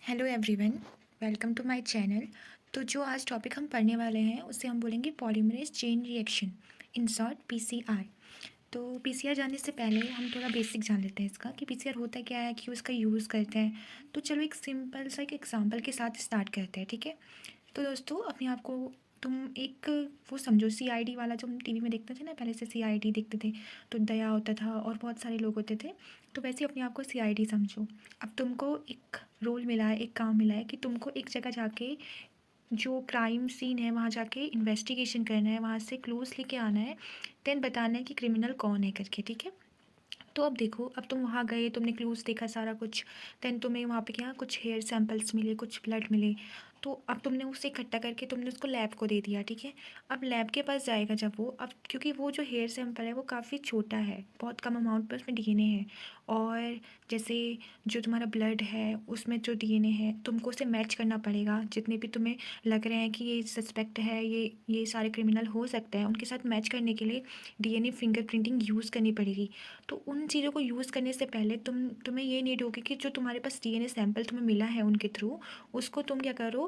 Hello everyone, welcome to my channel. तो जो आज टॉपिक हम पढ़ने वाले हैं उससे हम बोलेंगे polymerase chain reaction, in short PCR. तो पीसीआर जानने से पहले हम थोड़ा बेसिक जान लेते हैं इसका कि पीसीआर होता क्या है, क्यों इसका यूज़ करते हैं। तो चलो एक सिंपल सा एक एग्जांपल के साथ स्टार्ट करते हैं, ठीक है। तो दोस्तों अपने आप को तुम एक वो समझो सीआईडी वाला, जो हम टीवी में देखते थे ना, पहले से सीआईडी देखते थे तो दया होता था और बहुत सारे लोग होते थे। तो वैसे ही अपने आप को सीआईडी समझो। अब तुमको एक रोल मिला है, एक काम मिला है कि तुमको एक जगह जाके जो क्राइम सीन है वहाँ जाके इन्वेस्टिगेशन करना है, वहाँ से क्लूज लेके आना है, देन बताना है कि क्रिमिनल कौन है करके, ठीक है। तो अब देखो, अब तुम वहाँ गए, तुमने क्लूज़ देखा सारा कुछ, देन तुम्हें वहाँ पे क्या कुछ हेयर सैंपल्स मिले, कुछ ब्लड मिले। तो अब तुमने उसे इकट्ठा करके तुमने उसको लैब को दे दिया, ठीक है। अब लैब के पास जाएगा जब वो, अब क्योंकि वो जो हेयर सैंपल है वो काफ़ी छोटा है, बहुत कम अमाउंट में उसमें डीएनए है। और जैसे जो तुम्हारा ब्लड है उसमें जो डीएनए है तुमको उसे मैच करना पड़ेगा, जितने भी तुम्हें लग रहे हैं कि ये सस्पेक्ट है, ये सारे क्रिमिनल हो सकते हैं, उनके साथ मैच करने के लिए डीएनए फिंगरप्रिंटिंग यूज़ करनी पड़ेगी। तो उन चीज़ों को यूज़ करने से पहले तुम्हें ये नीड होगी कि जो तुम्हारे पास डीएनए सैंपल तुम्हें मिला है उनके थ्रू, उसको तुम क्या करो,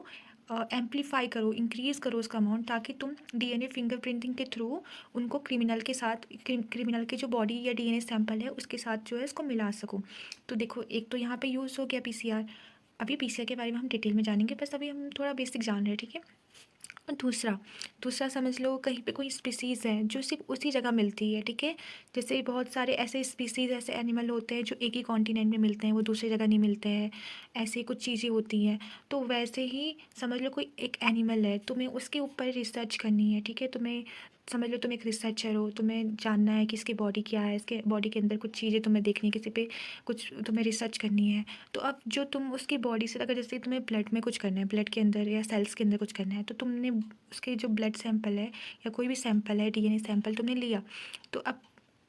एम्पलीफाई करो, इंक्रीज़ करो उसका अमाउंट, ताकि तुम डीएनए फिंगरप्रिंटिंग के थ्रू उनको क्रिमिनल के साथ, क्रिमिनल के जो बॉडी या डीएनए सैंपल है उसके साथ जो है इसको मिला सको। तो देखो, एक तो यहाँ पे यूज़ हो गया पीसीआर। अभी पीसीआर के बारे में हम डिटेल में जानेंगे, बस अभी हम थोड़ा बेसिक जान रहे हैं, ठीक है। और दूसरा दूसरा समझ लो, कहीं पे कोई स्पीसीज़ है जो सिर्फ उसी जगह मिलती है, ठीक है। जैसे बहुत सारे ऐसे स्पीसीज़, ऐसे एनिमल होते हैं जो एक ही कॉन्टिनेंट में मिलते हैं, वो दूसरी जगह नहीं मिलते हैं। ऐसी कुछ चीज़ें होती हैं। तो वैसे ही समझ लो कोई एक एनिमल है, तुम्हें उसके ऊपर रिसर्च करनी है, ठीक है। तुम्हें समझ लो तुम एक रिसर्चर हो, तुम्हें जानना है कि इसकी बॉडी क्या है, इसके बॉडी के अंदर कुछ चीज़ें तुम्हें देखनी है, किसी पे कुछ तुम्हें रिसर्च करनी है। तो अब जो तुम उसकी बॉडी से, अगर जैसे तुम्हें ब्लड में कुछ करना है, ब्लड के अंदर या सेल्स के अंदर कुछ करना है, तो तुमने उसके जो ब्लड सैंपल है या कोई भी सैंपल है, डीएनए सैंपल तुमने लिया। तो अब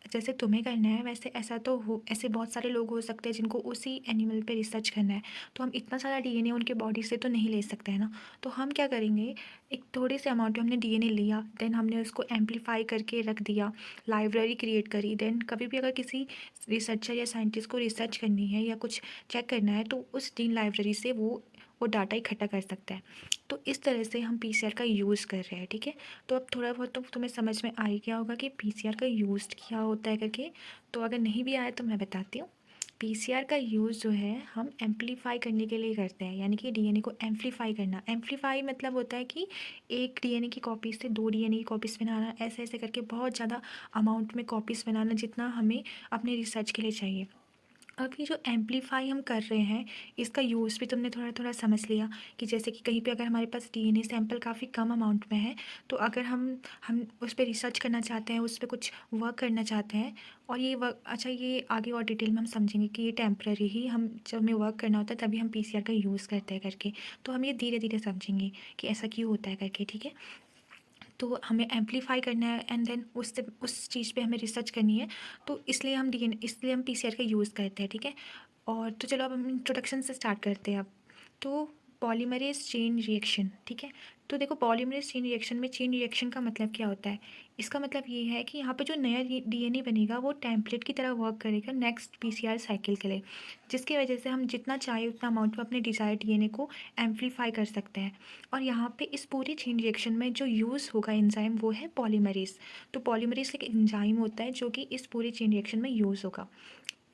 जैसे तुम्हें करना है वैसे ऐसा तो हो, ऐसे बहुत सारे लोग हो सकते हैं जिनको उसी एनिमल पे रिसर्च करना है। तो हम इतना सारा डीएनए उनके बॉडी से तो नहीं ले सकते हैं ना। तो हम क्या करेंगे, एक थोड़े से अमाउंट में हमने डीएनए लिया, देन हमने उसको एम्पलीफाई करके रख दिया, लाइब्रेरी क्रिएट करी। देन कभी भी अगर किसी रिसर्चर या साइंटिस्ट को रिसर्च करनी है या कुछ चेक करना है, तो उस डीन लाइब्रेरी से वो डाटा इकट्ठा कर सकता है। तो इस तरह से हम पीसीआर का यूज़ कर रहे हैं, ठीक है। तो अब थोड़ा बहुत तो तुम्हें समझ में आ ही गया होगा कि पीसीआर का यूज़ क्या होता है करके। तो अगर नहीं भी आया तो मैं बताती हूँ। पीसीआर का यूज़ जो है हम एम्पलीफाई करने के लिए करते हैं, यानी कि डीएनए को एम्पलीफाई करना। एम्पलीफाई मतलब होता है कि एक डीएनए की कॉपी से दो डीएनए की कॉपीज़ बनाना, ऐसे ऐसे करके बहुत ज़्यादा अमाउंट में कॉपीज़ बनाना, जितना हमें अपने रिसर्च के लिए चाहिए। अब ये जो एम्पलीफाई हम कर रहे हैं, इसका यूज़ भी तुमने थोड़ा थोड़ा समझ लिया कि जैसे कि कहीं पे अगर हमारे पास डीएनए सैंपल काफ़ी कम अमाउंट में है, तो अगर हम उस पर रिसर्च करना चाहते हैं, उस पर कुछ वर्क करना चाहते हैं, और ये वर्क, अच्छा ये आगे और डिटेल में हम समझेंगे कि ये टेम्प्रेरी ही, हम जब हमें वर्क करना होता है तभी हम पीसीआर का यूज़ करते हैं करके। तो हम ये धीरे धीरे समझेंगे कि ऐसा क्यों होता है करके, ठीक है। तो हमें एम्पलीफाई करना है एंड देन उससे उस चीज़ पे हमें रिसर्च करनी है। तो इसलिए हम पीसीआर का यूज़ करते हैं, ठीक है। और तो चलो अब हम इंट्रोडक्शन से स्टार्ट करते हैं अब। तो पॉलीमरेज चेन रिएक्शन, ठीक है। तो देखो, पॉलीमरेज चेन रिएक्शन में चेन रिएक्शन का मतलब क्या होता है। इसका मतलब ये है कि यहाँ पे जो नया डीएनए बनेगा वो टेम्पलेट की तरह वर्क करेगा नेक्स्ट पीसीआर साइकिल के लिए, जिसकी वजह से हम जितना चाहे उतना अमाउंट में अपने डिज़ायर्ड डीएनए को एम्पलीफाई कर सकते हैं। और यहाँ पे इस पूरी चेन रिएक्शन में जो यूज़ होगा एंजाइम, वो है पॉलीमरेज। तो पॉलीमरेज एक एंजाइम होता है जो कि इस पूरी चेन रिएक्शन में यूज़ होगा।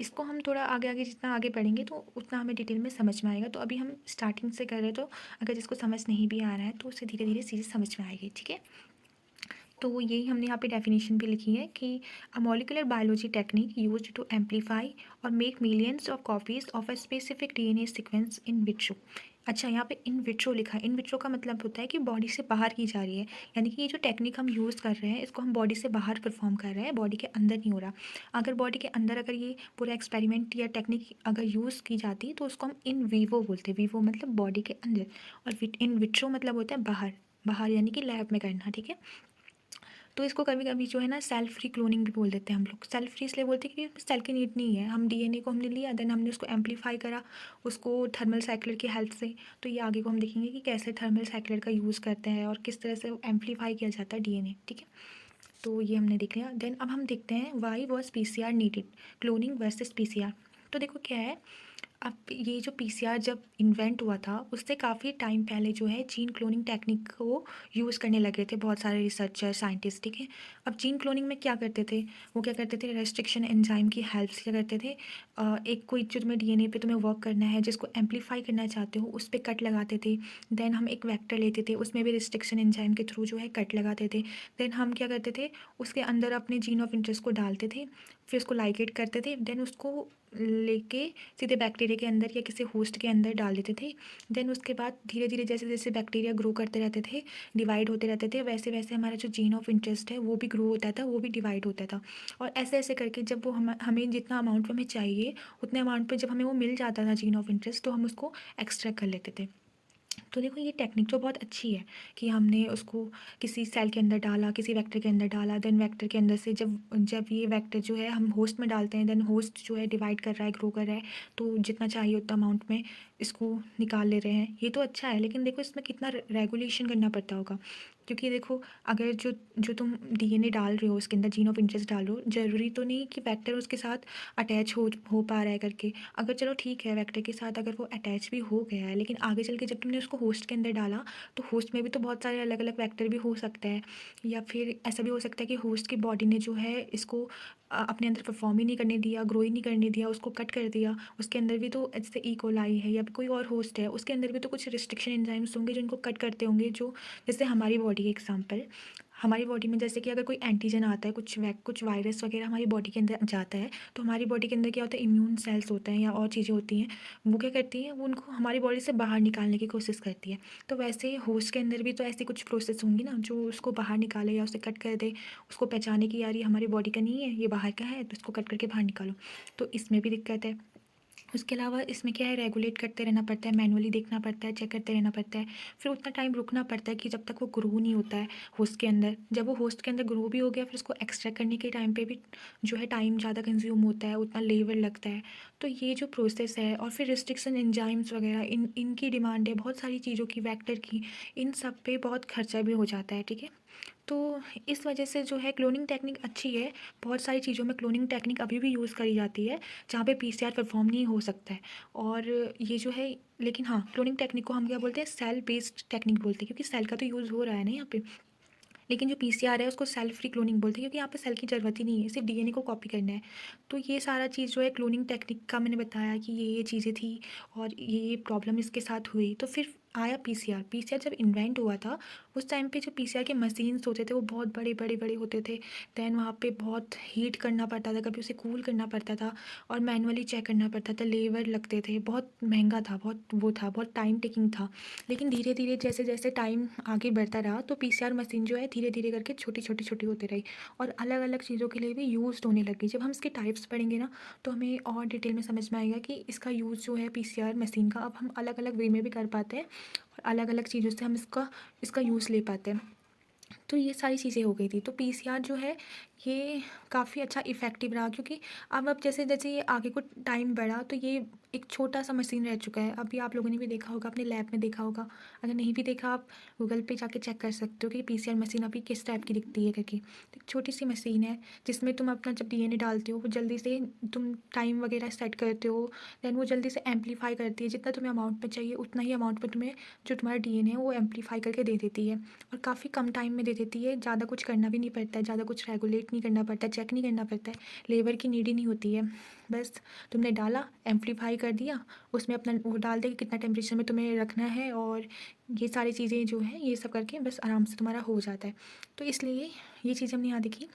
इसको हम थोड़ा आगे आगे जितना आगे पढ़ेंगे तो उतना हमें डिटेल में समझ में आएगा। तो अभी हम स्टार्टिंग से कर रहे हैं, तो अगर जिसको समझ नहीं भी आ रहा है तो उसे धीरे धीरे चीज़ें समझ में आएगी, ठीक है। तो यही हमने यहाँ पे डेफिनेशन भी लिखी है कि a molecular biology technique used to amplify और make millions of copies of a specific DNA sequence in vitro. अच्छा, यहाँ पे इन विट्रो लिखा है। इन विट्रो का मतलब होता है कि बॉडी से बाहर की जा रही है, यानी कि ये जो टेक्निक हम यूज़ कर रहे हैं इसको हम बॉडी से बाहर परफॉर्म कर रहे हैं, बॉडी के अंदर नहीं हो रहा। अगर बॉडी के अंदर अगर ये पूरा एक्सपेरिमेंट या टेक्निक अगर यूज़ की जाती तो उसको हम इन वीवो बोलते हैं। वीवो मतलब बॉडी के अंदर, और इन विट्रो मतलब होता है बाहर। बाहर यानी कि लैब में करना, ठीक है। तो इसको कभी कभी जो है ना सेल फ्री क्लोनिंग भी बोल देते हैं हम लोग। सेल फ्री इसलिए बोलते हैं क्योंकि सेल की नीड नहीं है। हम डीएनए को हमने लिया, देन हमने उसको एम्पलीफाई करा, उसको थर्मल साइक्लर की हेल्प से। तो ये आगे को हम देखेंगे कि कैसे थर्मल साइक्लर का यूज़ करते हैं और किस तरह से एम्पलीफाई किया जाता है डीएनए, ठीक है। तो ये हमने देख लिया। देन अब हम देखते हैं why was PCR needed, cloning versus PCR. तो देखो क्या है, अब ये जो पीसीआर जब इन्वेंट हुआ था, उससे काफ़ी टाइम पहले जो है जीन क्लोनिंग टेक्निक को यूज़ करने लगे थे बहुत सारे रिसर्चर साइंटिस्ट, ठीक है। अब जीन क्लोनिंग में क्या करते थे, वो क्या करते थे, रेस्ट्रिक्शन एंजाइम की हेल्प से क्या करते थे, एक कोई जो तुम्हें डीएनए पे तुम्हें वर्क करना है, जिसको एम्पलीफाई करना चाहते हो, उस पर कट लगाते थे। देन हम एक वेक्टर लेते थे, उसमें भी रिस्ट्रिक्शन एंजाइम के थ्रू जो है कट लगाते थे। देन हम क्या करते थे, उसके अंदर अपने जीन ऑफ इंटरेस्ट को डालते थे, फिर उसको लाइगेट करते थे, देन उसको लेके सीधे बैक्टीरिया के अंदर या किसी होस्ट के अंदर डाल देते थे। देन उसके बाद धीरे धीरे जैसे जैसे बैक्टीरिया ग्रो करते रहते थे, डिवाइड होते रहते थे, वैसे वैसे हमारा जो जीन ऑफ इंटरेस्ट है वो भी ग्रो होता था, वो भी डिवाइड होता था। और ऐसे ऐसे करके जब वो हमें जितना अमाउंट में हमें चाहिए उतने अमाउंट पे जब हमें वो मिल जाता था जीन ऑफ इंटरेस्ट, तो हम उसको एक्सट्रैक्ट कर लेते थे। तो देखो ये टेक्निक तो बहुत अच्छी है कि हमने उसको किसी सेल के अंदर डाला, किसी वेक्टर के अंदर डाला, देन वेक्टर के अंदर से जब जब ये वेक्टर जो है हम होस्ट में डालते हैं, देन होस्ट जो है डिवाइड कर रहा है, ग्रो कर रहा है, तो जितना चाहिए उतना अमाउंट में इसको निकाल ले रहे हैं। ये तो अच्छा है, लेकिन देखो इसमें कितना रेगुलेशन करना पड़ता होगा, क्योंकि देखो अगर जो जो तुम डीएनए डाल रहे हो उसके अंदर, जीन ऑफ इंटरेस्ट डाल रहे हो, ज़रूरी तो नहीं कि वेक्टर उसके साथ अटैच हो पा रहा है करके। अगर चलो ठीक है वेक्टर के साथ अगर वो अटैच भी हो गया है, लेकिन आगे चल के जब तुमने उसको होस्ट के अंदर डाला, तो होस्ट में भी तो बहुत सारे अलग अलग वेक्टर भी हो सकता है। या फिर ऐसा भी हो सकता है कि होस्ट की बॉडी ने जो है इसको अपने अंदर परफॉर्म ही नहीं करने दिया, ग्रो ही नहीं करने दिया, उसको कट कर दिया। उसके अंदर भी तो जैसे ई कोलाई है या कोई और होस्ट है, उसके अंदर भी तो कुछ रिस्ट्रिक्शन एंजाइम्स होंगे जो इनको कट करते होंगे। जो जैसे हमारी बॉडी एग्जाम्पल, हमारी बॉडी में जैसे कि अगर कोई एंटीजन आता है, कुछ वायरस वगैरह हमारी बॉडी के अंदर जाता है, तो हमारी बॉडी के अंदर क्या होता है, इम्यून सेल्स होते हैं या और चीज़ें होती हैं, वो क्या करती हैं, वो उनको हमारी बॉडी से बाहर निकालने की कोशिश करती है। तो वैसे होस्ट के अंदर भी तो ऐसी कुछ प्रोसेस होंगी ना, जो उसको बाहर निकाले या उसे कट कर दे, उसको पहचाने की यार ये हमारी बॉडी का नहीं है, ये बाहर का है, तो इसको कट करके बाहर निकालो। तो इसमें भी दिक्कत है। उसके अलावा इसमें क्या है, रेगुलेट करते रहना पड़ता है, मैनुअली देखना पड़ता है, चेक करते रहना पड़ता है। फिर उतना टाइम रुकना पड़ता है कि जब तक वो ग्रो नहीं होता है होस्ट के अंदर। जब वो होस्ट के अंदर ग्रो भी हो गया, फिर उसको एक्सट्रैक्ट करने के टाइम पे भी जो है टाइम ज़्यादा कंज्यूम होता है, उतना लेबर लगता है। तो ये जो प्रोसेस है, और फिर रिस्ट्रिक्शन एंजाइम्स वगैरह इनकी डिमांड है बहुत सारी चीज़ों की, वैक्टर की, इन सब पे बहुत खर्चा भी हो जाता है, ठीक है। तो इस वजह से जो है क्लोनिंग टेक्निक अच्छी है। बहुत सारी चीज़ों में क्लोनिंग टेक्निक अभी भी यूज़ करी जाती है जहाँ पे पीसीआर परफॉर्म नहीं हो सकता है। और ये जो है, लेकिन हाँ, क्लोनिंग टेक्निक को हम क्या बोलते हैं, सेल बेस्ड टेक्निक बोलते हैं, क्योंकि सेल का तो यूज़ हो रहा है ना यहाँ पे। लेकिन जो पीसीआर है उसको सेल फ्री क्लोनिंग बोलते हैं, क्योंकि यहाँ पे सेल की ज़रूरत ही नहीं है, सिर्फ डीएनए को कॉपी करना है। तो ये सारा चीज़ जो है क्लोनिंग टेक्निक का मैंने बताया कि ये चीज़ें थी और ये प्रॉब्लम इसके साथ हुई। तो फिर आया पीसीआर। पीसीआर जब इन्वेंट हुआ था, उस टाइम पे जो पीसीआर के मशीन्स होते थे वो बहुत बड़े बड़े बड़े होते थे। दैन वहाँ पे बहुत हीट करना पड़ता था, कभी उसे कूल करना पड़ता था, और मैनुअली चेक करना पड़ता था, लेबर लगते थे, बहुत महंगा था, बहुत टाइम टेकिंग था। लेकिन धीरे धीरे जैसे जैसे टाइम आगे बढ़ता रहा, तो पीसीआर मशीन जो है धीरे धीरे करके छोटी छोटी छोटी होती रही, और अलग अलग चीज़ों के लिए भी यूज़ होने लगी। जब हम इसके टाइप्स पढ़ेंगे ना, तो हमें और डिटेल में समझ में आएगा कि इसका यूज़ जो है पीसीआर मशीन का अब हम अलग अलग वे में भी कर पाते हैं, और अलग अलग चीज़ों से हम इसका इसका यूज़ ले पाते हैं। तो ये सारी चीज़ें हो गई थी। तो पीसीआर जो है ये काफ़ी अच्छा इफ़ेक्टिव रहा, क्योंकि अब जैसे जैसे ये आगे को टाइम बढ़ा, तो ये एक छोटा सा मशीन रह चुका है। अभी आप लोगों ने भी देखा होगा, अपने लैब में देखा होगा। अगर नहीं भी देखा, आप गूगल पे जाके चेक कर सकते हो कि पीसीआर मशीन अभी किस टाइप की दिखती है करके। तो एक छोटी सी मशीन है जिसमें तुम अपना जब डीएनए डालते हो, वो जल्दी से तुम टाइम वगैरह सेट करते हो, देन वो जल्दी से एम्पलीफाई करती है। जितना तुम्हें अमाउंट में चाहिए उतना ही अमाउंट में तुम्हें जो तुम्हारा डीएनए है वो एम्पलीफाई करके दे देती है, और काफ़ी कम टाइम में दे देती है। ज़्यादा कुछ करना भी नहीं पड़ता है, ज़्यादा कुछ रेगुलेट नहीं करना पड़ता है, चेक नहीं करना पड़ता है, लेबर की नीड ही नहीं होती है। बस तुमने डाला, एम्पलीफाई कर दिया, उसमें अपना वो डाल दे कि कितना टेम्परेचर में तुम्हें रखना है, और ये सारी चीज़ें जो हैं ये सब करके बस आराम से तुम्हारा हो जाता है। तो इसलिए ये चीज़ हमने यहाँ देखी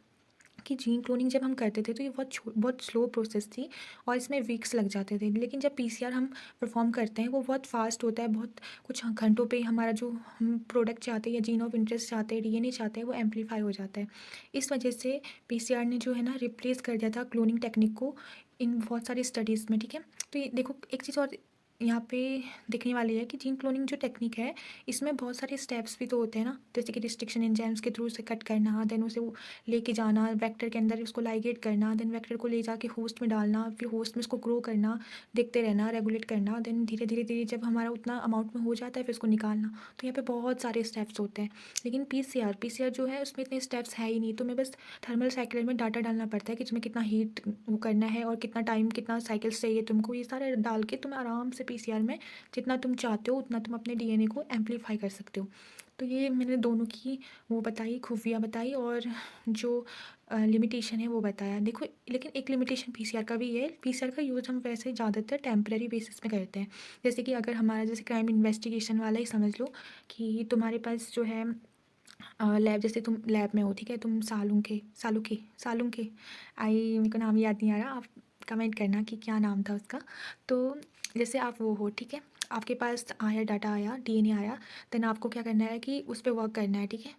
कि जीन क्लोनिंग जब हम करते थे तो ये बहुत स्लो प्रोसेस थी, और इसमें वीक्स लग जाते थे। लेकिन जब पीसीआर हम परफॉर्म करते हैं वो बहुत फास्ट होता है, बहुत कुछ घंटों पे हमारा जो हम प्रोडक्ट चाहते हैं या जीन ऑफ इंटरेस्ट चाहते हैं, डीएनए चाहते हैं, वो एम्पलीफाई हो जाता है। इस वजह से पीसीआर ने जो है ना रिप्लेस कर दिया था क्लोनिंग टेक्निक को इन बहुत सारी स्टडीज़ में, ठीक है। तो ये देखो एक चीज़ और यहाँ पे देखने वाली है कि जीन क्लोनिंग जो टेक्निक है, इसमें बहुत सारे स्टेप्स भी तो होते हैं ना, जैसे कि रिस्ट्रिक्शन एंजाइम्स के थ्रू उसे कट करना, देन उसे वो लेके जाना वेक्टर के अंदर, उसको लाइगेट करना, देन वेक्टर को ले जाके होस्ट में डालना, फिर होस्ट में उसको ग्रो करना, देखते रहना, रेगुलेट करना, देन धीरे धीरे धीरे जब हमारा उतना अमाउंट में हो जाता है फिर उसको निकालना। तो यहाँ पे बहुत सारे स्टेप्स होते हैं। लेकिन पीसीआर जो है उसमें इतने स्टेप्स है ही नहीं, तो मैं बस थर्मल साइकिल में डाटा डालना पड़ता है कि तुम्हें कितना हीट वो करना है और कितना टाइम, कितना साइकिल्स चाहिए तुमको, ये सारे डाल के तुम आराम से पीसीआर में जितना तुम चाहते हो उतना तुम अपने डीएनए को एम्पलीफाई कर सकते हो। तो ये मैंने दोनों की वो बताई, खूबियाँ बताई, और जो लिमिटेशन है वो बताया। देखो लेकिन एक लिमिटेशन पीसीआर का भी है, पीसीआर का यूज़ हम वैसे ज़्यादातर टेम्परेरी बेसिस पे करते हैं। जैसे कि अगर हमारा जैसे क्राइम इन्वेस्टिगेशन वाला ही समझ लो कि तुम्हारे पास जो है लैब, जैसे तुम लैब में हो, ठीक है, तुम सालुंके आई, मेरे को नाम याद नहीं आ रहा, आप कमेंट करना कि क्या नाम था उसका। तो जैसे आप वो हो, ठीक है, आपके पास आया डाटा, आया डीएनए आया, देन आपको क्या करना है कि उस पर वर्क करना है, ठीक है।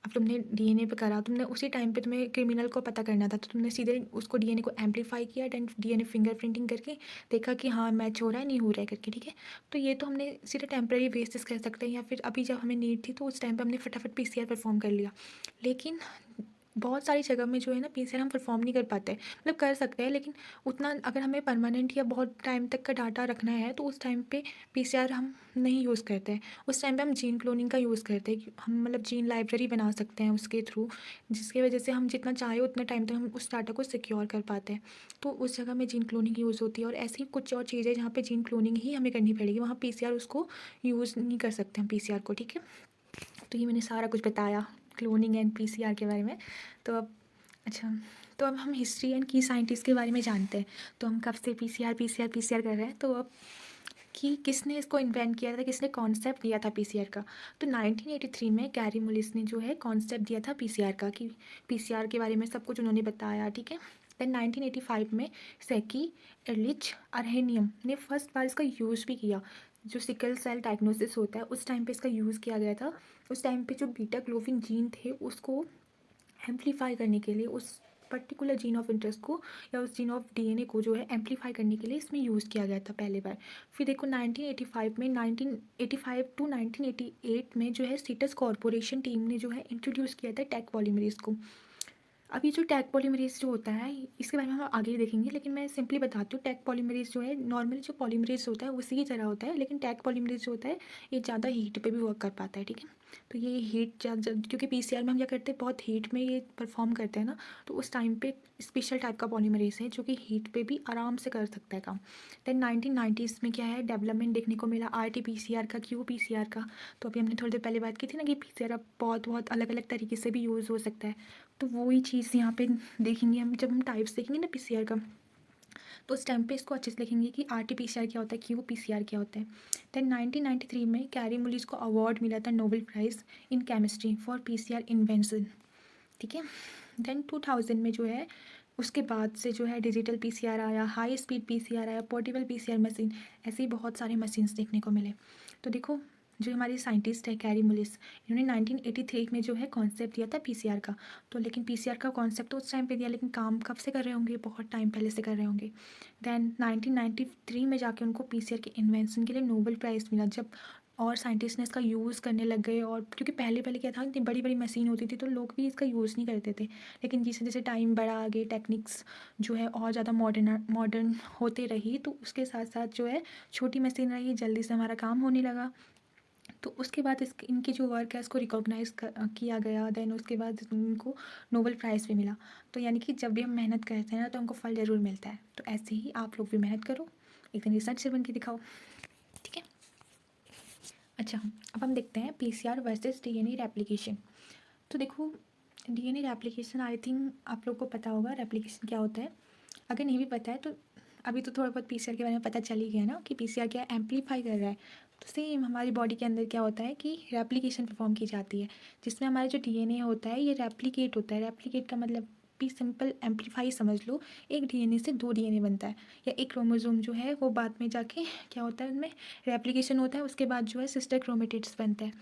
अब तुमने डीएनए पे करा, तुमने उसी टाइम पे तुम्हें क्रिमिनल को पता करना था, तो तुमने सीधे उसको डीएनए को एम्पलीफाई किया, देन डीएनए फिंगरप्रिंटिंग करके देखा कि हाँ मैच हो रहा है नहीं हो रहा है करके, ठीक है। तो ये तो हमने सीधे टेम्प्रेरी बेसिस कर सकते हैं, या फिर अभी जब हमें नीड थी तो उस टाइम पे हमने फटाफट पीसीआर परफॉर्म कर लिया। लेकिन बहुत सारी जगह में जो है ना पीसीआर हम परफॉर्म नहीं कर पाते, मतलब कर सकते हैं लेकिन उतना, अगर हमें परमानेंट या बहुत टाइम तक का डाटा रखना है तो उस टाइम पे पीसीआर हम नहीं यूज़ करते हैं। उस टाइम पे हम जीन क्लोनिंग का यूज़ करते हैं, हम मतलब जीन लाइब्रेरी बना सकते हैं उसके थ्रू, जिसकी वजह से हम जितना चाहे उतने टाइम तक हम उस डाटा को सिक्योर कर पाते हैं। तो उस जगह में जीन क्लोनिंग यूज़ होती है, और ऐसी कुछ और चीज़ें जहाँ पे जीन क्लोनिंग ही हमें करनी पड़ेगी, वहाँ पीसीआर उसको यूज़ नहीं कर सकते हम पीसीआर को, ठीक है। तो ये मैंने सारा कुछ बताया क्लोनिंग एंड पीसीआर के बारे में। तो अब अच्छा, तो अब हम हिस्ट्री एंड की साइंटिस्ट के बारे में जानते हैं। तो हम कब से पीसीआर कर रहे हैं, तो अब कि किसने इसको इन्वेंट किया था, किसने कॉन्सेप्ट दिया था पीसीआर का। तो 1983 में गैरी मुलिस ने जो है कॉन्सेप्ट दिया था पीसीआर का, कि पीसीआर के बारे में सब कुछ उन्होंने बताया, ठीक है। देन 1985 में सेकी एर्लिच अरहेनियम ने फर्स्ट बार इसका यूज़ भी किया। जो सिकल सेल डायग्नोसिस होता है उस टाइम पे इसका यूज़ किया गया था। उस टाइम पे जो बीटा ग्लोबिन जीन थे उसको एम्पलीफाई करने के लिए, उस पर्टिकुलर जीन ऑफ इंटरेस्ट को या उस जीन ऑफ डीएनए को जो है एम्पलीफाई करने के लिए इसमें यूज़ किया गया था पहली बार। फिर देखो 1985 टू 1988 में जो है सीटस कॉरपोरेशन टीम ने जो है इंट्रोड्यूस किया था टैक पॉलीमरेज को। अब ये जो टैग पॉलीमरेज जो होता है इसके बारे में हम आगे देखेंगे, लेकिन मैं सिंपली बताती हूँ। टैग पॉलीमरेज जो है नॉर्मली जो पॉलीमरेज होता है उसी की तरह होता है, लेकिन टैग पॉलीमरेज जो होता है ये ज़्यादा हीट पे भी वर्क कर पाता है, ठीक है। तो ये हीट क्योंकि पीसीआर में हम क्या करते हैं बहुत हीट में ये परफॉर्म करते हैं ना, तो उस टाइम पे स्पेशल टाइप का पॉलीमरेज है जो कि हीट पे भी आराम से कर सकता है काम। देन 1990s में क्या है डेवलपमेंट देखने को मिला RT-PCR का, QPCR का। तो अभी हमने थोड़ी देर पहले बात की थी ना कि पीसीआर अब बहुत बहुत अलग अलग तरीके से भी यूज़ हो सकता है। तो वही चीज़ यहाँ पे देखेंगे हम, जब हम टाइप्स देखेंगे ना पीसीआर का, तो उस टाइम पे इसको अच्छे से लिखेंगे कि RT-PCR क्या होता है, QPCR क्या होता है। देन 1993 में कैरी मुलिस को अवार्ड मिला था Nobel prize in chemistry for PCR invention, ठीक है। देन 2000 में जो है उसके बाद से जो है डिजिटल पीसीआर आया, हाई स्पीड पीसीआर आया, पोर्टेबल पीसीआर मशीन, ऐसे ही बहुत सारे मशीन्स देखने को मिले। तो देखो जो हमारी साइंटिस्ट है कैरी मुलिस, इन्होंने 1983 में जो है कॉन्सेप्ट दिया था पीसीआर का। तो लेकिन पीसीआर का कॉन्सेप्ट तो उस टाइम पे दिया, लेकिन काम कब से कर रहे होंगे, बहुत टाइम पहले से कर रहे होंगे। देन 1993 में जाके उनको पीसीआर के इन्वेंशन के लिए नोबेल प्राइज़ मिला, जब और साइंटिस्ट ने इसका यूज़ करने लग गए। और क्योंकि पहले पहले क्या था, इतनी बड़ी बड़ी मशीन होती थी तो लोग भी इसका यूज़ नहीं करते थे। लेकिन जैसे जैसे टाइम बढ़ा आगे, टेक्निक्स जो है और ज़्यादा मॉडर्न होते रही, तो उसके साथ साथ जो है छोटी मशीन रही, जल्दी से हमारा काम होने लगा। तो उसके बाद इनकी जो वर्क है इसको रिकॉग्नाइज किया गया। देन उसके बाद इनको नोबेल प्राइज़ भी मिला। तो यानी कि जब भी हम मेहनत करते हैं ना तो हमको फल ज़रूर मिलता है। तो ऐसे ही आप लोग भी मेहनत करो, एक दिन रिसर्चर बन के दिखाओ, ठीक है। अच्छा, अब हम देखते हैं पीसीआर वर्सेस डीएनए रेप्लिकेशन। तो देखो डीएनए रेप्लिकेशन, आई थिंक आप लोग को पता होगा रेप्लिकेशन क्या होता है। अगर नहीं भी पता है तो अभी तो थोड़ा बहुत पीसीआर के बारे में पता चल ही गया ना कि पीसीआर क्या एम्पलीफाई कर रहा है। तो सेम हमारी बॉडी के अंदर क्या होता है कि रेप्लिकेशन परफॉर्म की जाती है, जिसमें हमारा जो डीएनए होता है ये रेप्लिकेट होता है। रेप्लिकेट का मतलब भी सिंपल एम्पलीफाई समझ लो। एक डीएनए से दो डीएनए बनता है, या एक क्रोमोसोम जो है वो बाद में जाके क्या होता है उनमें रेप्लिकेशन होता है, उसके बाद जो है सिस्टर क्रोमेटिड्स बनता है।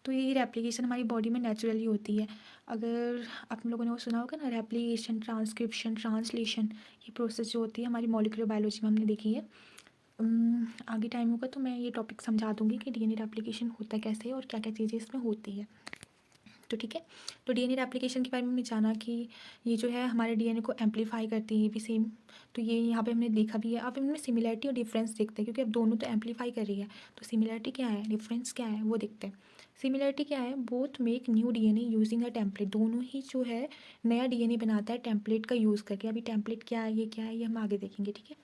तो ये रेप्लिकेशन हमारी बॉडी में नेचुरली होती है। अगर आप लोगों ने वो सुना होगा ना रेप्लिकेशन, ट्रांसक्रिप्शन, ट्रांसलेशन, ये प्रोसेस जो होती है हमारी मॉलिक्यूलर बायोलॉजी में हमने देखी है। आगे टाइम होगा तो मैं ये टॉपिक समझा दूँगी कि डीएनए रेप्लिकेशन होता कैसे है और क्या-क्या चीज़ें इसमें होती है। तो ठीक है, तो डीएनए रेप्लिकेशन के बारे में हमने जाना कि ये जो है हमारे डीएनए को एम्पलीफाई करती है भी सेम। तो ये यहाँ पे हमने देखा भी है। अब इनमें सिमिलैरिटी और डिफरेंस देखते हैं क्योंकि अब दोनों तो एम्पलीफाई कर रही है। तो सिमिलैरिटी क्या है, डिफरेंस क्या है, वो देखते हैं। सिमिलैरिटी क्या है, both make new DNA using a template. दोनों ही जो है नया डीएनए बनाता है टेम्पलेट का यूज़ करके। अभी टेम्पलेट क्या है, ये हम आगे देखेंगे, ठीक है।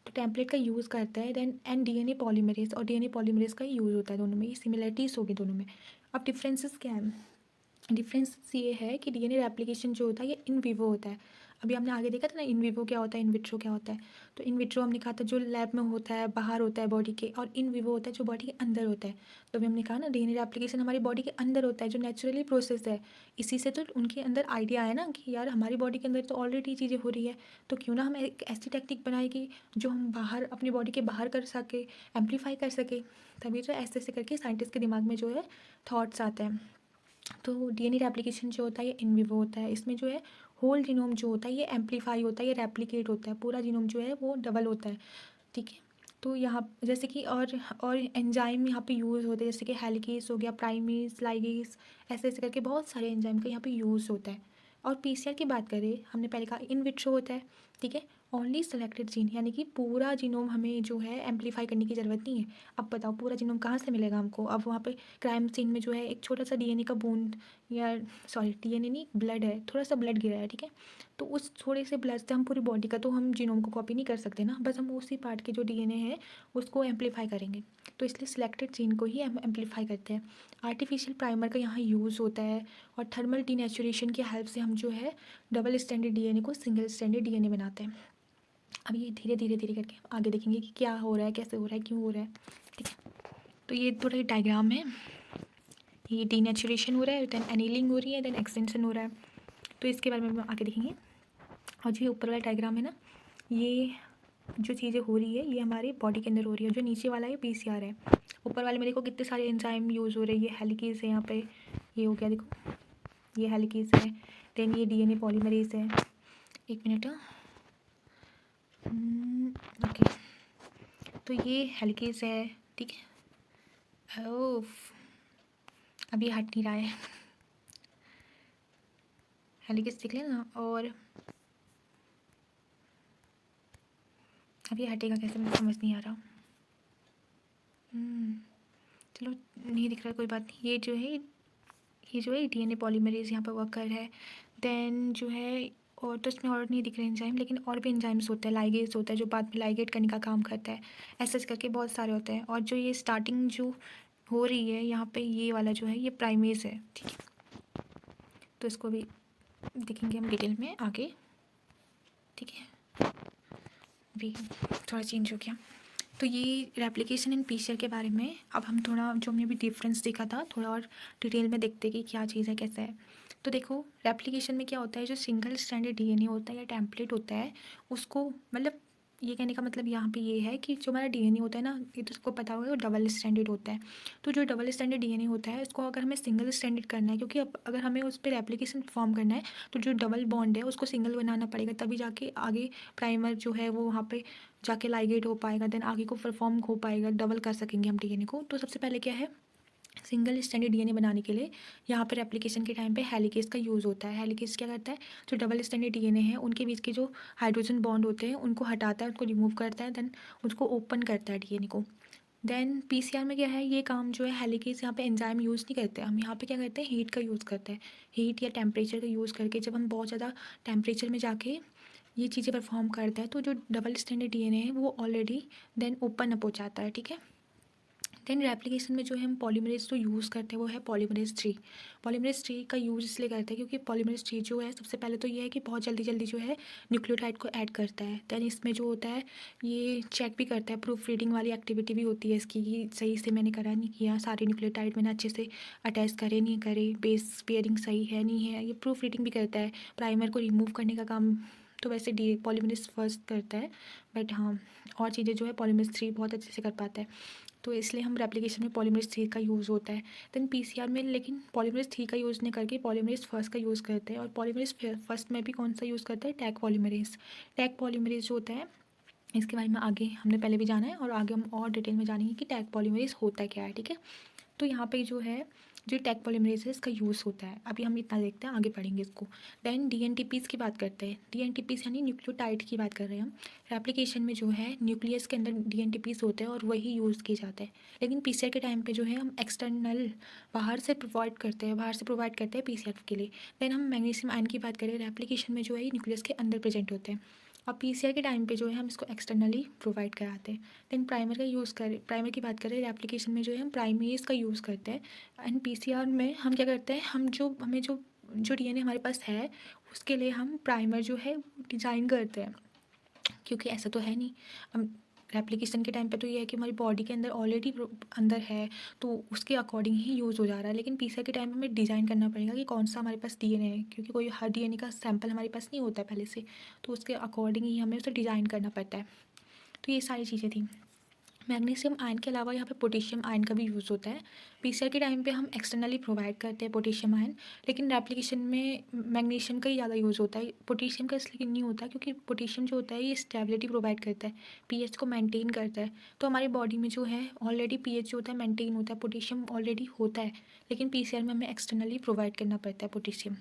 तो टेम्पलेट का यूज़ करता है देन एंड डीएनए पॉलीमरेज, और डीएनए पॉलीमरेज का ही यूज़ होता है दोनों में। ये सिमिलैरिटीज़ होगी दोनों में। अब डिफरेंसेस क्या है, डिफरेंस ये है कि डीएनए रेप्लिकेशन जो होता है ये इन विवो होता है। अभी हमने आगे देखा था ना इन विवो क्या होता है, इन विट्रो क्या होता है। तो इन विट्रो हमने कहा था जो लैब में होता है, बाहर होता है बॉडी के, और इन विवो होता है जो बॉडी के अंदर होता है। तो अभी हमने कहा ना डीएनए रेप्लिकेशन हमारी बॉडी के अंदर होता है, जो नेचुरली प्रोसेस है। इसी से तो उनके अंदर आइडिया आया ना कि यार हमारी बॉडी के अंदर तो ऑलरेडी चीज़ें हो रही है, तो क्यों ना हम एक ऐसी टेक्निक बनाए कि जो हम बाहर अपनी बॉडी के बाहर कर सके, एम्पलीफाई कर सके। तभी तो ऐसे ऐसे करके साइंटिस्ट के दिमाग में जो है थॉट्स आते हैं। तो डीएनए रेप्लिकेशन जो होता है ये इन विवो होता है। इसमें जो है होल जीनोम जो होता है ये एम्पलीफाई होता है, ये रेप्लिकेट होता है। पूरा जीनोम जो है वो डबल होता है, ठीक है। तो यहाँ जैसे कि और एंजाइम यहाँ पे यूज़ होते हैं, जैसे कि हेलिकेस हो गया, प्राइमेस, लाइगेस, ऐसे ऐसे करके बहुत सारे एंजाइम का यहाँ पे यूज़ होता है। और पीसीआर की बात करें, हमने पहले कहा इन विट्रो होता है, ठीक है। ओनली सेलेक्टेड जीन, यानी कि पूरा जीनोम हमें जो है एम्पलीफाई करने की ज़रूरत नहीं है। अब बताओ पूरा जीनोम कहाँ से मिलेगा हमको। अब वहाँ पे क्राइम सीन में जो है एक छोटा सा डीएनए का बूंद, या सॉरी डीएनए नहीं ब्लड है, थोड़ा सा ब्लड गिरा है, ठीक है। तो उस थोड़े से ब्लड से हम पूरी बॉडी का तो हम जीनोम को कॉपी नहीं कर सकते ना, बस हम उसी पार्ट के जो डीएनए है उसको एम्पलीफाई करेंगे। तो इसलिए सिलेक्टेड जीन को ही एम्पलीफाई करते हैं। आर्टिफिशियल प्राइमर का यहाँ यूज़ होता है, और थर्मल डीनेचुरेशन की हेल्प से हम जो है डबल स्टैंडर्ड डीएनए को सिंगल स्टैंडर्ड डीएनए बनाते हैं। अब ये धीरे धीरे धीरे करके आगे देखेंगे कि क्या हो रहा है, कैसे हो रहा है, क्यों हो रहा है, ठीक है। तो ये थोड़ा डायग्राम है, ये डीनेचुरेशन हो रहा है, देन एनीलिंग हो रही है, देन एक्सटेंशन हो रहा है। तो इसके बारे में हम आगे देखेंगे। और जो ये ऊपर वाला डायग्राम है ना, ये जो चीज़ें हो रही है ये हमारे बॉडी के अंदर हो रही है। जो नीचे वाला है पीसीआर है, ऊपर वाले में देखो कितने सारे एंजाइम यूज़ हो रहे हैं। ये हेलिकेस है यहाँ पे, ये हो गया देखो, ये हेलिकेस है, देन ये डीएनए पॉलीमरेज है। एक मिनट, ओके, तो ये हेलिकेस है, ठीक है। ओह, अब ये हट नहीं रहा है, हेलिकेस देख लेना। और अब ये हटेगा कैसे, मुझे समझ नहीं आ रहा। चलो नहीं दिख रहा, कोई बात नहीं। ये जो है डीएनए पॉलीमरेज यहाँ पर वर्क कर है। देन जो है और तो इसमें और नहीं दिख रहे एंजाइम, लेकिन और भी एंजाइम्स होते हैं। लाइगेज होता है जो बाद में लाइगेट करने का काम करता है। ऐसे ऐसे करके बहुत सारे होते हैं। और जो ये स्टार्टिंग जो हो रही है यहाँ पे, ये वाला जो है ये प्राइमेज है, ठीक है। तो इसको भी देखेंगे हम डिटेल में आगे, ठीक है। अभी थोड़ा चेंज हो गया। तो ये रेप्लिकेशन इन पीसीआर के बारे में अब हम थोड़ा जो हमने अभी डिफरेंस देखा था थोड़ा और डिटेल में देखते कि क्या चीज़ है, कैसा है। तो देखो रेप्लिकेशन में क्या होता है, जो सिंगल स्टैंडर्ड डीएनए होता है या टेम्पलेट होता है उसको, मतलब ये कहने का मतलब यहाँ पे ये है कि जो हमारा डीएनए होता है ना, ये तो सबको पता होगा, वो डबल स्टैंडर्ड होता है। तो जो डबल स्टैंडर्ड डीएनए होता है इसको अगर हमें सिंगल स्टैंडर्ड करना है, क्योंकि अब अगर हमें उस पर रेप्लिकेशन परफॉर्म करना है तो जो डबल बॉन्ड है उसको सिंगल बनाना पड़ेगा, तभी जाके आगे प्राइमर जो है वो वहाँ पे जाके लाइगेट हो पाएगा, देन आगे को परफॉर्म हो पाएगा, डबल कर सकेंगे हम डीएनए को। तो सबसे पहले क्या है, सिंगल स्टैंडर्ड डीएनए बनाने के लिए यहाँ पर एप्लीकेशन के टाइम पे हेलिकेस का यूज़ होता है। हेलिकेस क्या करता है, जो डबल स्टैंडर्ड डीएनए है उनके बीच के जो हाइड्रोजन बॉन्ड होते हैं उनको हटाता है, उनको रिमूव करता है, देन उसको ओपन करता है डीएनए को। देन पीसीआर में क्या है, ये काम जो है हेलिकेस यहाँ पे एंजाइम यूज़ नहीं करते, हम यहाँ पे क्या करते हैं, हीट का यूज़ करते हैं। हीट या टेम्परेचर का यूज़ करके जब हम बहुत ज़्यादा टेम्परेचर में जाके ये चीज़ें परफॉर्म करता है तो जो डबल स्टैंडर्ड डीएनए है वो ऑलरेडी देन ओपन अप हो जाता है, ठीक है। देन रेप्लिकेशन में जो है हम पॉलीमरेज जो यूज़ करते हैं वो है पॉलीमरेज 3। पॉलीमरेज 3 का यूज़ इसलिए करते हैं क्योंकि पॉलीमरेज 3 जो है सबसे पहले तो ये है कि बहुत जल्दी जल्दी जो है न्यूक्लियोटाइड को ऐड करता है। देन इसमें जो होता है ये चेक भी करता है, प्रूफ रीडिंग वाली एक्टिविटी भी होती है इसकी, कि सही से मैंने करा नहीं किया, सारे न्यूक्लियोटाइड मैंने अच्छे से अटैच करे नहीं करे, बेस पेयरिंग सही है नहीं है, ये प्रूफ रीडिंग भी करता है। प्राइमर को रिमूव करने का काम तो वैसे डी पॉलीमरेज फर्स्ट करता है, बट हाँ और चीज़ें जो है पॉलीमरेज 3 बहुत अच्छे से कर पाता है। तो इसलिए हम रेप्लिकेशन में पॉलीमरेज 3 का यूज़ होता है। देन पीसीआर में लेकिन पॉलीमरेज 3 का यूज़ नहीं करके पॉलीमरेज फर्स्ट का यूज़ करते हैं। और पॉलीमरेज फर्स्ट में भी कौन सा यूज़ करते हैं, टैग पॉलीमरेज। टैग पॉलीमरेज जो होता है इसके बारे में आगे हमने पहले भी जाना है और आगे हम और डिटेल में जानेंगे कि टैग पॉलीमरेज होता क्या है, ठीक है। तो यहाँ पे जो है जो टैग पॉलीमरेज है इसका यूज़ होता है, अभी हम इतना देखते हैं, आगे पढ़ेंगे इसको। देन डीएनटीपीस की बात करते हैं। डीएनटीपीस यानी न्यूक्लियोटाइड की बात कर रहे हैं हम। रेप्लिकेशन में जो है न्यूक्लियस के अंदर डीएनटीपीस होते हैं और वही यूज़ किए जाते हैं। लेकिन पीसीआर के टाइम पे जो है हम एक्सटर्नल बाहर से प्रोवाइड करते हैं पीसीआर के लिए। देन हम मैग्नीशियम आयन की बात करें, रेप्लिकेशन में जो है न्यूक्लियस के अंदर प्रेजेंट होते हैं। अब पीसीआर के टाइम पे जो है हम इसको एक्सटर्नली प्रोवाइड कराते हैं। देन प्राइमर की बात करें, एप्लीकेशन में जो है हम प्राइमेज का यूज़ करते हैं। एंड पीसीआर में हम क्या करते हैं, हमें जो डीएनए हमारे पास है उसके लिए हम प्राइमर जो है डिज़ाइन करते हैं, क्योंकि ऐसा तो है नहीं। हम रेप्लिकेशन के टाइम पे तो ये है कि हमारी बॉडी के अंदर ऑलरेडी अंदर है, तो उसके अकॉर्डिंग ही यूज़ हो जा रहा है। लेकिन पीसीआर के टाइम पे हमें डिज़ाइन करना पड़ेगा कि कौन सा हमारे पास डीएनए है, क्योंकि कोई हर डीएनए का सैंपल हमारे पास नहीं होता है पहले से, तो उसके अकॉर्डिंग ही हमें उसे डिज़ाइन करना पड़ता है। तो ये सारी चीज़ें थी। मैग्नीशियम आयन के अलावा यहाँ पे पोटेशियम आयन का भी यूज़ होता है। पीसीआर के टाइम पे हम एक्सटर्नली प्रोवाइड करते हैं पोटेशियम आयन, लेकिन रेप्लिकेशन में मैग्नीशियम का ही ज़्यादा यूज़ होता है। पोटेशियम का इसलिए नहीं होता क्योंकि पोटेशियम जो होता है ये स्टेबिलिटी प्रोवाइड करता है, पीएच को मेंटेन करता है। तो हमारी बॉडी में जो है ऑलरेडी पीएच जो होता है मेंटेन होता है, पोटेशियम ऑलरेडी होता है, लेकिन पीसीआर में हमें एक्सटर्नली प्रोवाइड करना पड़ता है पोटेशियम।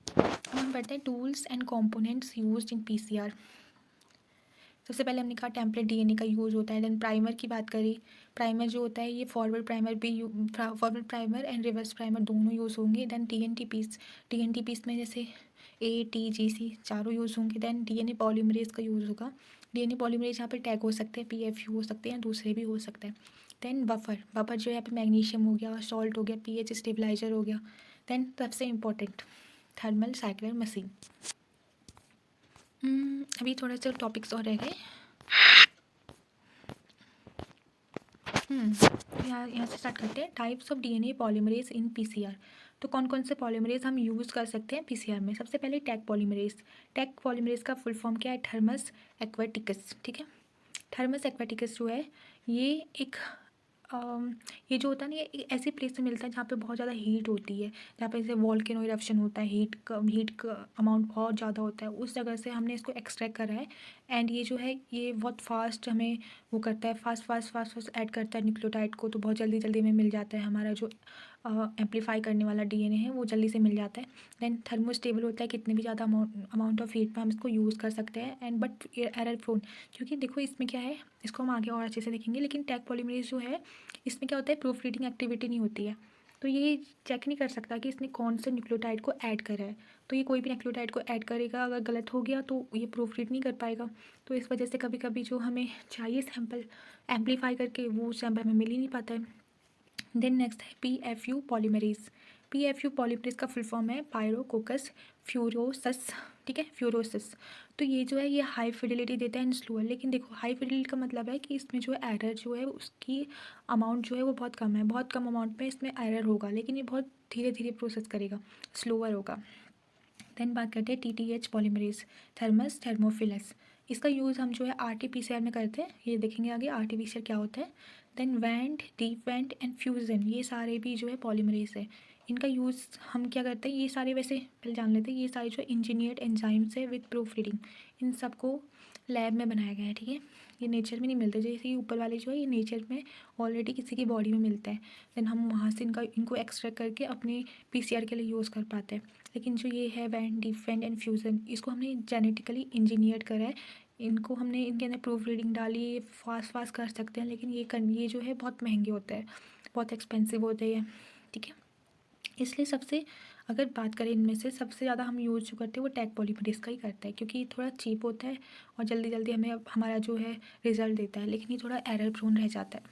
अब हम पढ़ते हैं tools and components used in PCR. सबसे पहले हमने कहा टेम्पलेट डीएनए का यूज़ होता है। देन प्राइमर की बात करी, प्राइमर जो होता है ये forward primer and reverse primer दोनों यूज़ होंगे। देन टीएनटीपीस में जैसे ATGC चारों यूज़ होंगे। देन डीएनए पॉलीमरेज का यूज़ होगा। डीएनए पॉलीमरेज यहाँ पे टैग हो सकते हैं, PFU हो सकते हैं, दूसरे भी हो सकते हैं। देन बफर जो है यहाँ पे मैग्नीशियम हो गया, सॉल्ट हो गया, पीएच स्टेबलाइजर हो गया। देन सबसे इम्पोर्टेंट थर्मल साइक्लर मशीन। अभी थोड़ा सा टॉपिक्स और रह गए। यहाँ से स्टार्ट करते हैं। Types of DNA polymerase in PCR. तो कौन कौन से पॉलीमरेज हम यूज़ कर सकते हैं पीसीआर में। सबसे पहले टैग पॉलीमरेज का फुल फॉर्म क्या है, थर्मस एक्वाटिकस, ठीक है। थर्मस एक्वाटिकस जो है ये एक ये जो होता है ना, ये एक ऐसी प्लेस में मिलता है जहाँ पे बहुत ज़्यादा हीट होती है, जहाँ पे जैसे वॉल्केनो इरप्शन होता है, हीट का अमाउंट बहुत ज़्यादा होता है, उस जगह से हमने इसको एक्सट्रैक्ट करा है। एंड ये जो है ये बहुत फास्ट हमें वो करता है, फास्ट ऐड करता है न्यूक्लियोटाइड को, तो बहुत जल्दी जल्दी में मिल जाता है। हमारा जो एम्पलीफाई करने वाला डीएनए है वो जल्दी से मिल जाता है। देन थर्मोस्टेबल होता है, कितने भी ज़्यादा अमाउंट ऑफ हीट पर हम इसको यूज़ कर सकते हैं। एंड बट एरर प्रोन, क्योंकि देखो इसमें क्या है, इसको हम आगे और अच्छे से देखेंगे। लेकिन टैग पॉलीमरेज जो है इसमें क्या होता है, प्रूफ रीडिंग एक्टिविटी नहीं होती है, तो ये चेक नहीं कर सकता कि इसने कौन से न्यूक्लियोटाइड को ऐड करा है। तो ये कोई भी न्यूक्लियोटाइड को ऐड करेगा, अगर गलत हो गया तो ये प्रूफ रीड नहीं कर पाएगा। तो इस वजह से कभी कभी जो हमें चाहिए सैम्पल एम्पलीफाई करके, वो सैम्पल हमें मिल ही नहीं पाता है। देन नेक्स्ट है PFU पॉलीमरेज। PFU पॉलीमरेज का फुल फॉर्म है पायरोकोकस फ्यूरोसस, ठीक है, फ्यूरोसस। तो ये जो है ये हाई फिडिलिटी देता है एंड स्लोअर। लेकिन देखो हाई फिडिलिटी का मतलब है कि इसमें जो एरर जो है उसकी अमाउंट जो है वो बहुत कम है, बहुत कम अमाउंट में इसमें एरर होगा, लेकिन ये बहुत धीरे धीरे प्रोसेस करेगा, स्लोअर होगा। देन बात करते हैं TTH पॉलीमरेज, थर्मोफिलस। इसका यूज़ हम जो है RT-PCR में करते हैं, ये देखेंगे आगे RT-PCR क्या होता है। Then vent, deep vent and fusion, ये सारे भी जो है पॉलीमरेज है। इनका यूज़ हम क्या करते हैं, ये सारे वैसे पहले जान लेते हैं, ये सारे जो इंजीनियर्ड एंजाइम्स है विद प्रूफ रीडिंग, इन सबको लैब में बनाया गया है, ठीक है। ये नेचर में नहीं मिलते, जैसे ये ऊपर वाले जो है ये नेचर में ऑलरेडी किसी की बॉडी में मिलता है। देन हम वहाँ से इनको एक्सट्रैक्ट करके अपने PCR के लिए यूज़ कर पाते हैं। लेकिन जो ये है went, deep vent and fusion, इसको हमने जेनेटिकली इंजीनियर्ड करा है। इनको हमने इनके अंदर प्रूफ रीडिंग डाली, ये फास्ट कर सकते हैं, लेकिन ये जो है बहुत महंगे होते हैं, बहुत एक्सपेंसिव होते हैं, ठीक है। इसलिए सबसे अगर बात करें इनमें से सबसे ज़्यादा हम यूज़ जो करते हैं वो टैग पॉलीमरेज का ही करता है, क्योंकि ये थोड़ा चीप होता है और जल्दी जल्दी हमें हमारा जो है रिजल्ट देता है, लेकिन ये थोड़ा एरर प्रोन रह जाता है।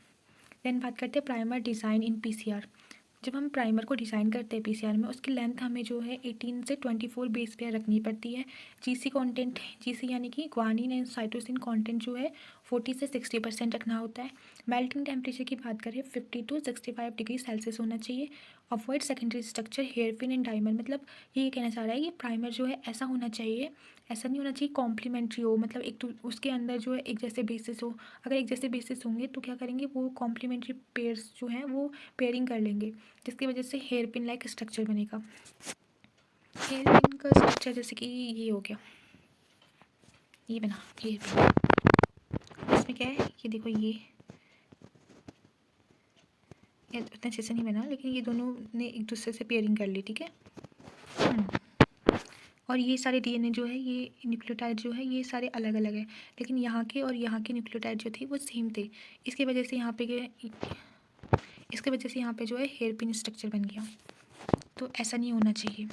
देन बात करते हैं प्राइमर डिज़ाइन इन PCR। जब हम प्राइमर को डिज़ाइन करते हैं PCR में, उसकी लेंथ हमें जो है 18 से 24 बेस पेयर रखनी पड़ती है। GC यानी कि ग्वानिन एंड साइटोसिन कंटेंट जो है 40 से 60% रखना होता है। मेल्टिंग टेम्परेचर की बात करें 50 to 65 डिग्री सेल्सियस होना चाहिए। Avoid secondary structure hair pin and diamond, मतलब ये कहना चाह रहा है कि प्राइमर जो है ऐसा होना चाहिए, ऐसा नहीं होना चाहिए कॉम्प्लीमेंट्री हो, मतलब एक तो उसके अंदर जो है एक जैसे बेसिस हो। अगर एक जैसे बेसिस होंगे तो क्या करेंगे, वो कॉम्प्लीमेंट्री पेयर्स जो हैं वो पेयरिंग कर लेंगे, जिसकी वजह से हेयर पिन लाइक स्ट्रक्चर बनेगा। हेयर पिन का स्ट्रक्चर जैसे कि ये हो गया, ये बना हेयर पिन। इसमें क्या है, ये देखो ये उतना अच्छे से नहीं बना, लेकिन ये दोनों ने एक दूसरे से पेयरिंग कर ली, ठीक है। और ये सारे डीएनए जो है, ये न्यूक्लियोटाइड जो है, ये सारे अलग अलग है, लेकिन यहाँ के और यहाँ के न्यूक्लियोटाइड जो थे वो सेम थे। इसकी वजह से यहाँ पे जो है हेयर पिन स्ट्रक्चर बन गया। तो ऐसा नहीं होना चाहिए।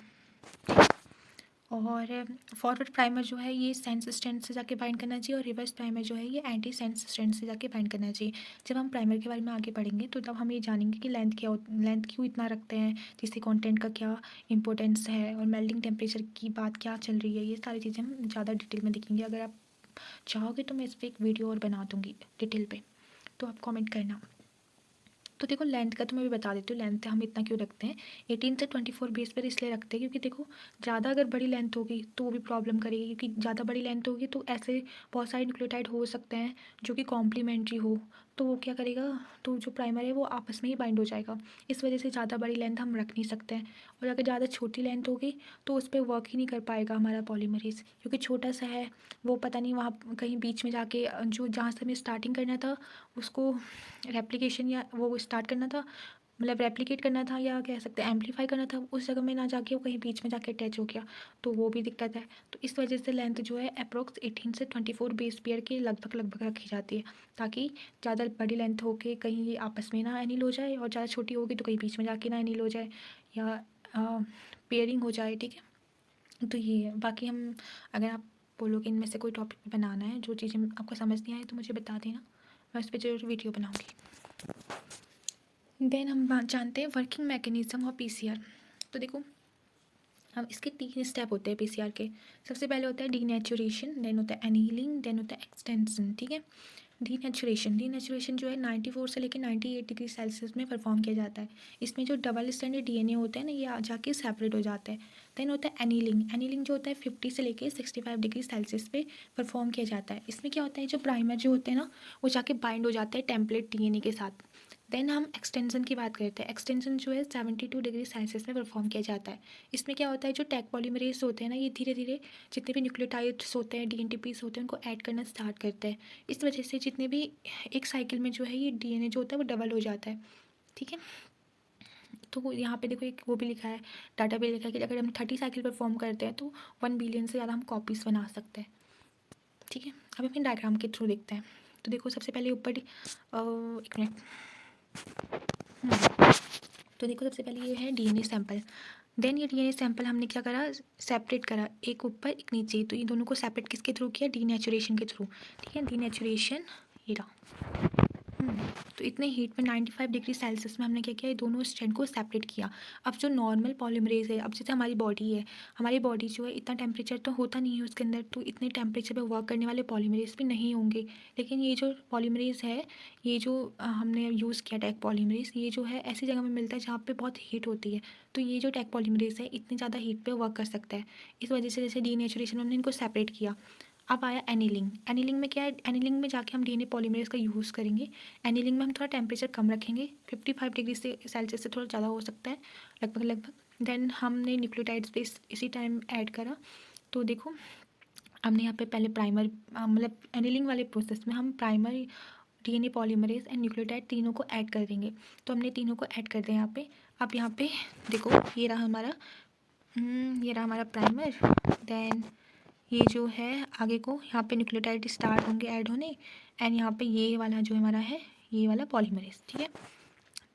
और फॉरवर्ड प्राइमर जो है ये सेंस स्ट्रैंड से जाके बाइंड करना चाहिए, और रिवर्स प्राइमर जो है ये एंटी सेंस स्ट्रैंड से जाके बाइंड करना चाहिए। जब हम प्राइमर के बारे में आगे पढ़ेंगे तो तब हम ये जानेंगे कि लेंथ क्यों इतना रखते हैं, जिससे कंटेंट का क्या इंपॉर्टेंस है, और मेल्टिंग टेम्परेचर की बात क्या चल रही है। ये सारी चीज़ें हम ज़्यादा डिटेल में देखेंगे। अगर आप चाहोगे तो मैं इस पर एक वीडियो और बना दूँगी डिटेल पे, तो आप कमेंट करना। तो देखो लेंथ का तो मैं भी बता देती हूँ, लेंथ हम इतना क्यों रखते हैं। 18 से 24 बेस पर इसलिए रखते हैं क्योंकि देखो ज़्यादा अगर बड़ी लेंथ होगी तो वो भी प्रॉब्लम करेगी, क्योंकि ज़्यादा बड़ी लेंथ होगी तो ऐसे बहुत सारे न्यूक्लियोटाइड हो सकते हैं जो कि कॉम्प्लीमेंट्री हो, तो वो क्या करेगा, तो जो प्राइमर है वो आपस में ही बाइंड हो जाएगा। इस वजह से ज़्यादा बड़ी लेंथ हम रख नहीं सकते हैं। और अगर ज़्यादा छोटी लेंथ होगी तो उस पर वर्क ही नहीं कर पाएगा हमारा पॉलीमरेज, क्योंकि छोटा सा है, वो पता नहीं वहाँ कहीं बीच में जाके जो जहाँ से हमें स्टार्टिंग करना था उसको रेप्लिकेशन या वो स्टार्ट करना था, मतलब रेप्लिकेट करना था, या कह सकते हैं एम्पलीफाई करना था, उस जगह में ना जाके वो कहीं बीच में जाके अटैच हो गया, तो वो भी दिक्कत है। तो इस वजह से लेंथ जो है अप्रोक्स 18 से 24 बेस पेयर के लगभग रखी जाती है, ताकि ज़्यादा बड़ी लेंथ हो के कहीं ये आपस में ना एनिल हो जाए, और ज़्यादा छोटी होगी तो कहीं बीच में जाके ना एनिल हो जाए या पेयरिंग हो जाए, ठीक है। तो ये है। बाकी हम, अगर आप बोलोगे इनमें से कोई टॉपिक बनाना है, जो चीज़ें आपको समझ नहीं आए तो मुझे बता देना, मैं उस पर जरूर वीडियो बनाऊँगी। देन हम जानते हैं वर्किंग मैकेनिज्म और पीसीआर। तो देखो हम इसके 3 स्टेप होते हैं पीसीआर के। सबसे पहले होता है डीनेचुरेशन, देन होता है एनीलिंग, देन होता है एक्सटेंशन, ठीक है। डीनेचुरेशन जो है 94 से लेकर 98 डिग्री सेल्सियस में परफॉर्म किया जाता है। इसमें जो डबल स्टैंडर्ड डीएनए होता है ना, ये आ जाके सेपरेट हो जाता है। देन होता है एनीलिंग जो होता है 50 से लेकर 65 डिग्री सेल्सियस पे परफॉर्म किया जाता है। इसमें क्या होता है, जो प्राइमर जो होते हैं ना वो जाके बाइंड हो जाता है टेम्पलेट डीएनए के साथ। देन हम एक्सटेंशन की बात करते हैं। एक्सटेंशन जो है 72 डिग्री सेल्सियस में परफॉर्म किया जाता है। इसमें क्या होता है, जो टैग पॉलीमरेज होते हैं ना, ये धीरे धीरे जितने भी न्यूक्लियोटाइड्स होते हैं, डीएनटीपीस होते हैं, उनको ऐड करना स्टार्ट करते हैं। इस वजह से जितने भी एक साइकिल में जो है ये डीएनए जो होता है वो डबल हो जाता है, ठीक है। तो यहाँ पे देखो एक वो भी लिखा है, डाटा भी लिखा है कि अगर हम 30 साइकिल परफॉर्म करते हैं तो 1 बिलियन से ज़्यादा हम कॉपीज़ बना सकते हैं, ठीक है। अब अपने डायग्राम के थ्रू देखते हैं। तो देखो सबसे पहले ऊपर एक मिनट। तो देखो सबसे पहले ये है डीएनए सैंपल। देन ये डीएनए सैंपल हमने क्या करा, सेपरेट करा, एक ऊपर एक नीचे। तो ये दोनों को सेपरेट किसके थ्रू किया, डीनेचुरेशन के थ्रू, ठीक है। डीनेचुरेशन ये रहा। तो इतने हीट में 95 डिग्री सेल्सियस में हमने क्या किया, ये दोनों स्ट्रैंड को सेपरेट किया। अब जो नॉर्मल पॉलीमरेज है, अब जैसे हमारी बॉडी है, हमारी बॉडी जो है इतना टेम्परेचर तो होता नहीं है उसके अंदर, तो इतने टेम्परेचर पे वर्क करने वाले पॉलीमरेज भी नहीं होंगे। लेकिन ये जो पॉलीमरेज है, ये जो हमने यूज़ किया टैग पॉलीमरेज, ये जो है ऐसी जगह में मिलता है जहाँ पे बहुत हीट होती है। तो ये जो टैग पॉलीमरेज है इतनी ज़्यादा हीट पे वर्क कर सकता है। इस वजह से जैसे डीनेचुरेशन में हमने इनको सेपरेट किया। अब आया एनीलिंग में क्या है, एनीलिंग में जाके हम डीएनए पॉलीमरेज का यूज़ करेंगे। एनीलिंग में हम थोड़ा टेम्परेचर कम रखेंगे, 55 डिग्री से सेल्सियस से थोड़ा ज़्यादा हो सकता है, लगभग। देन हमने न्यूक्लियोटाइड्स पे इसी टाइम ऐड करा। तो देखो हमने यहाँ पे पहले प्राइमर, मतलब एनीलिंग वाले प्रोसेस में हम primer, DNA polymerase and nucleotide तीनों को ऐड कर देंगे। तो हमने तीनों को ऐड कर दिया यहाँ पे। अब यहाँ पे देखो ये रहा हमारा प्राइमर। देन ये जो है आगे को यहाँ पे न्यूक्लियोटाइड स्टार्ट होंगे ऐड होने, एंड यहाँ पे ये वाला जो हमारा है, ये वाला पॉलीमरेज, ठीक है।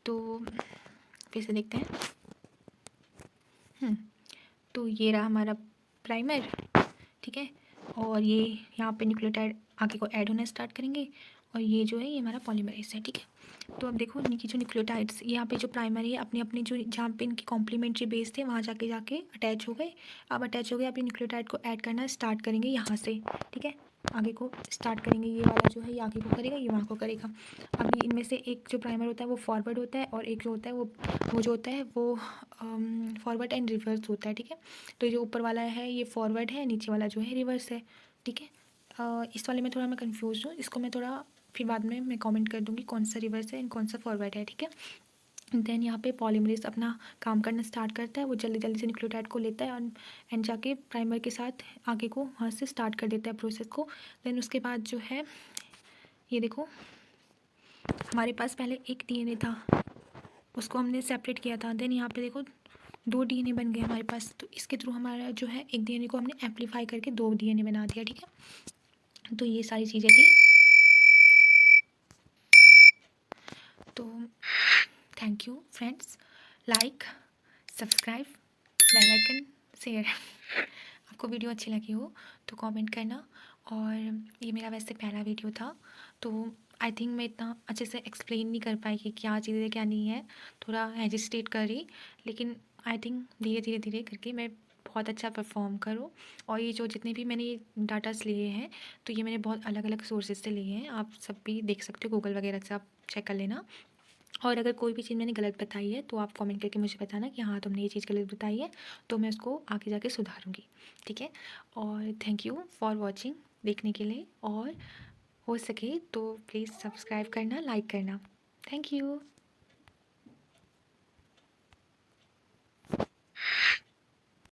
तो फिर से देखते हैं। तो ये रहा हमारा प्राइमर, ठीक है। और ये यहाँ पे न्यूक्लियोटाइड आगे को ऐड होना स्टार्ट करेंगे, और ये जो है ये हमारा पॉलीमरेज है, ठीक है। तो अब देखो इनकी जो न्यूक्लियोटाइड्स यहाँ पे जो प्राइमरी है अपने अपने जो जहाँ पे इनके कॉम्प्लीमेंट्री बेस थे वहाँ जाके अटैच हो गए। अब अटैच हो गए, अब ये न्यूक्लियोटाइड को ऐड करना स्टार्ट करेंगे यहाँ से, ठीक है। आगे को स्टार्ट करेंगे, ये वाला जो है ये आगे को करेगा, ये वहाँ को करेगा। अब इनमें से एक जो प्राइमर होता है वो फॉरवर्ड होता है, और एक जो होता है वो जो होता है वो फॉरवर्ड एंड रिवर्स होता है, ठीक है। तो जो ऊपर वाला है ये फॉरवर्ड है, नीचे वाला जो है रिवर्स है, ठीक है। इस वाले में थोड़ा मैं कंफ्यूज हूँ, इसको मैं थोड़ा फिर बाद में मैं कमेंट कर दूँगी कौन सा रिवर्स है एंड कौन सा फॉरवर्ड है, ठीक है। देन यहाँ पे पॉलीमरेज अपना काम करना स्टार्ट करता है, वो जल्दी जल्दी से न्यूक्लियोटाइड को लेता है और एंड जाके प्राइमर के साथ आगे को वहाँ से स्टार्ट कर देता है प्रोसेस को। देन उसके बाद जो है ये देखो, हमारे पास पहले एक डीएनए था, उसको हमने सेपरेट किया था। देन यहाँ पे देखो 2 डीएनए बन गए हमारे पास। तो इसके थ्रू हमारा जो है एक डीएनए को हमने एम्पलीफाई करके 2 डीएनए बना दिया, ठीक है। तो ये सारी चीज़ें थी। तो thank you friends, like, subscribe, bell icon, share. आपको वीडियो अच्छी लगी हो तो कमेंट करना। और ये मेरा वैसे पहला वीडियो था, तो आई थिंक मैं इतना अच्छे से एक्सप्लेन नहीं कर पाई कि क्या चीज़ है क्या नहीं है, थोड़ा हेजिस्टेट कर रही। लेकिन आई थिंक धीरे धीरे धीरे करके मैं बहुत अच्छा परफॉर्म करूँ। और ये जो जितने भी मैंने डाटास लिए हैं, तो ये मैंने बहुत अलग अलग सोर्सेज से लिए हैं। आप सब भी देख सकते हो, गूगल वगैरह से आप चेक कर लेना। और अगर कोई भी चीज़ मैंने गलत बताई है तो आप कमेंट करके मुझे बताना कि हाँ तुमने ये चीज़ गलत बताई है, तो मैं उसको आगे जाके सुधारूँगी, ठीक है। और थैंक यू फॉर वॉचिंग, देखने के लिए। और हो सके तो प्लीज़ सब्सक्राइब करना, लाइक करना। Thank you.